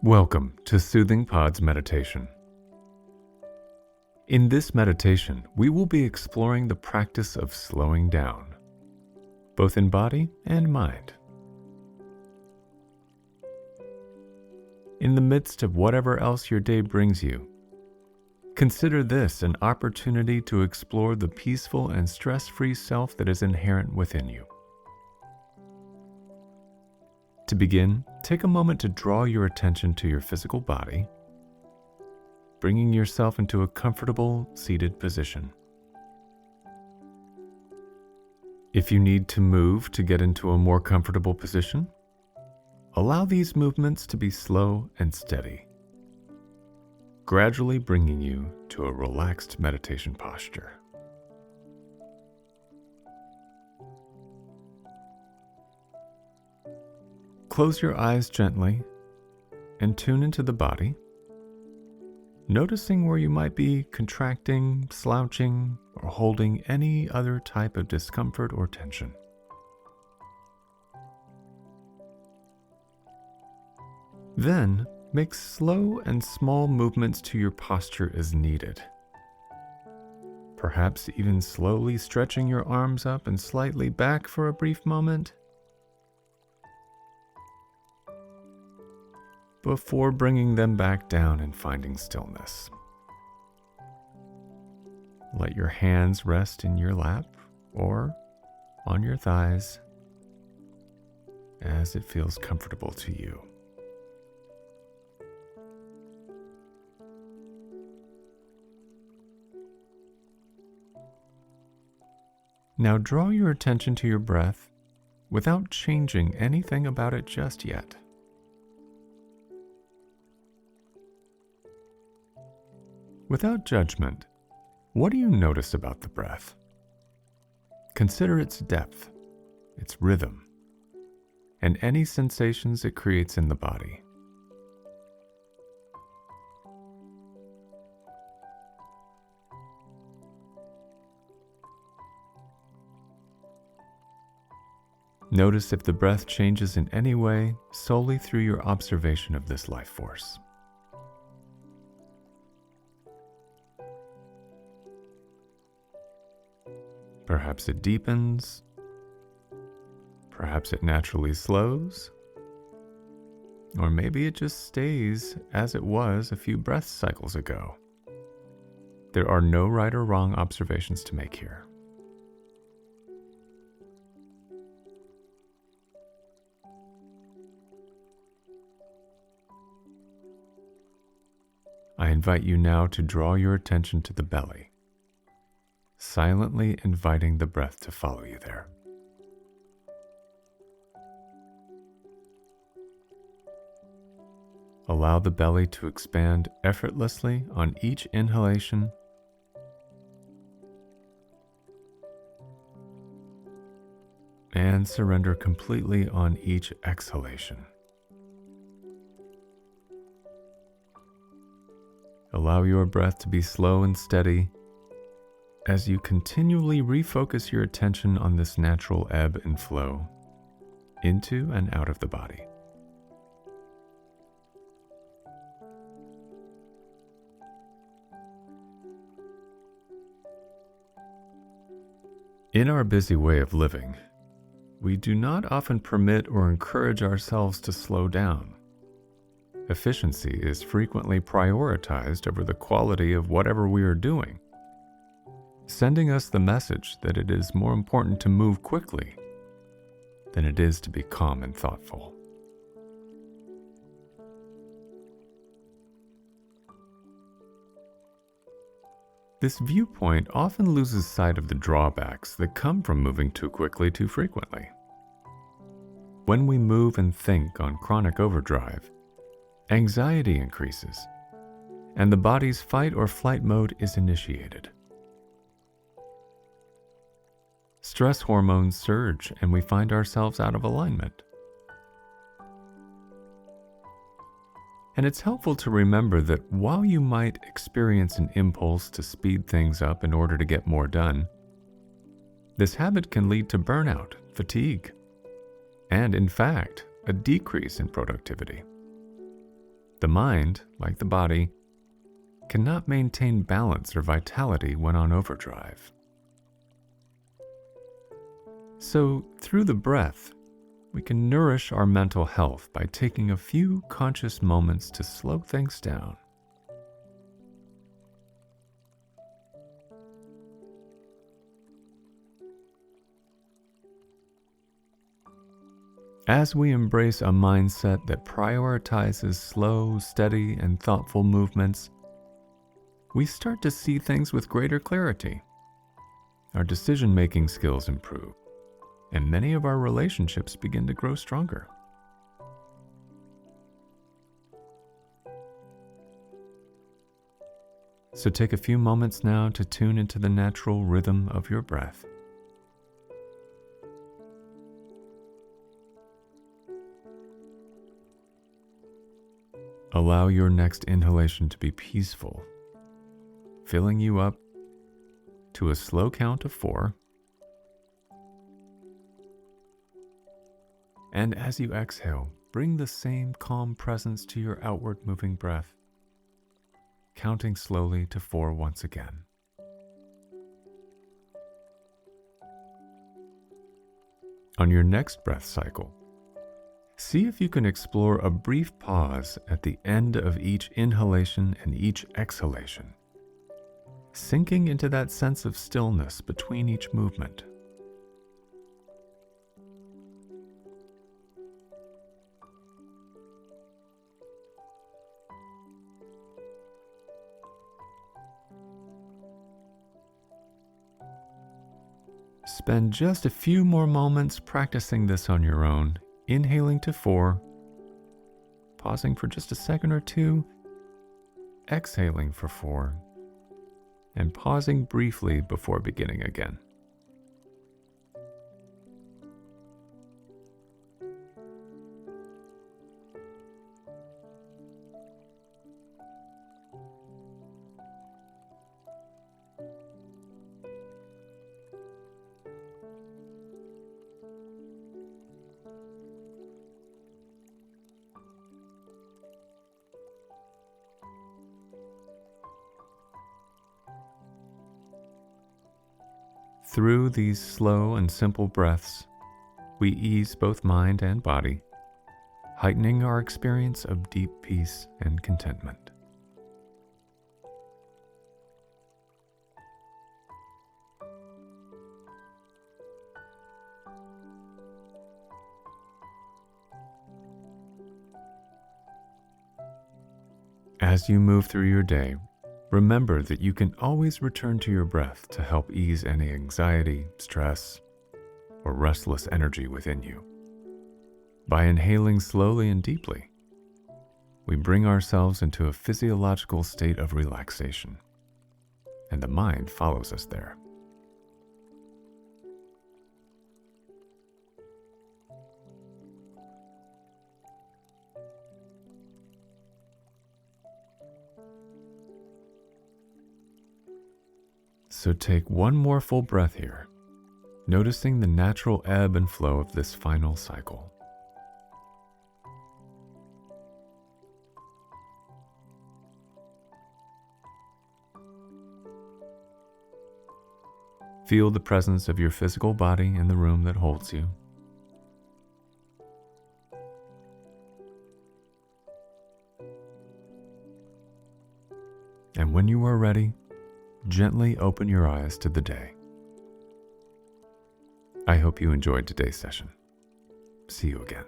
Welcome to Soothing Pod's meditation. In this meditation, we will be exploring the practice of slowing down, both in body and mind. In the midst of whatever else your day brings you, consider this an opportunity to explore the peaceful and stress-free self that is inherent within you. To begin, take a moment to draw your attention to your physical body, bringing yourself into a comfortable, seated position. If you need to move to get into a more comfortable position, allow these movements to be slow and steady, gradually bringing you to a relaxed meditation posture. Close your eyes gently and tune into the body, noticing where you might be contracting, slouching, or holding any other type of discomfort or tension. Then, make slow and small movements to your posture as needed. Perhaps even slowly stretching your arms up and slightly back for a brief moment, before bringing them back down and finding stillness. Let your hands rest in your lap or on your thighs as it feels comfortable to you. Now draw your attention to your breath without changing anything about it just yet. Without judgment, what do you notice about the breath? Consider its depth, its rhythm, and any sensations it creates in the body. Notice if the breath changes in any way solely through your observation of this life force. Perhaps it deepens, perhaps it naturally slows, or maybe it just stays as it was a few breath cycles ago. There are no right or wrong observations to make here. I invite you now to draw your attention to the belly, silently inviting the breath to follow you there. Allow the belly to expand effortlessly on each inhalation and surrender completely on each exhalation. Allow your breath to be slow and steady as you continually refocus your attention on this natural ebb and flow into and out of the body. In our busy way of living, we do not often permit or encourage ourselves to slow down. Efficiency is frequently prioritized over the quality of whatever we are doing, sending us the message that it is more important to move quickly than it is to be calm and thoughtful. This viewpoint often loses sight of the drawbacks that come from moving too quickly too frequently. When we move and think on chronic overdrive, anxiety increases, and the body's fight or flight mode is initiated. Stress hormones surge and we find ourselves out of alignment. And it's helpful to remember that while you might experience an impulse to speed things up in order to get more done, this habit can lead to burnout, fatigue, and in fact, a decrease in productivity. The mind, like the body, cannot maintain balance or vitality when on overdrive. So, through the breath, we can nourish our mental health by taking a few conscious moments to slow things down. As we embrace a mindset that prioritizes slow, steady, and thoughtful movements, we start to see things with greater clarity. Our decision-making skills improve, and many of our relationships begin to grow stronger. So take a few moments now to tune into the natural rhythm of your breath. Allow your next inhalation to be peaceful, filling you up to a slow count of 4. And as you exhale, bring the same calm presence to your outward moving breath, counting slowly to 4 once again. On your next breath cycle, see if you can explore a brief pause at the end of each inhalation and each exhalation, sinking into that sense of stillness between each movement. Spend just a few more moments practicing this on your own, inhaling to 4, pausing for just a second or 2, exhaling for 4, and pausing briefly before beginning again. Through these slow and simple breaths, we ease both mind and body, heightening our experience of deep peace and contentment. As you move through your day, remember that you can always return to your breath to help ease any anxiety, stress, or restless energy within you. By inhaling slowly and deeply, we bring ourselves into a physiological state of relaxation, and the mind follows us there. So take one more full breath here, noticing the natural ebb and flow of this final cycle. Feel the presence of your physical body in the room that holds you. And when you are ready, gently open your eyes to the day. I hope you enjoyed today's session. See you again.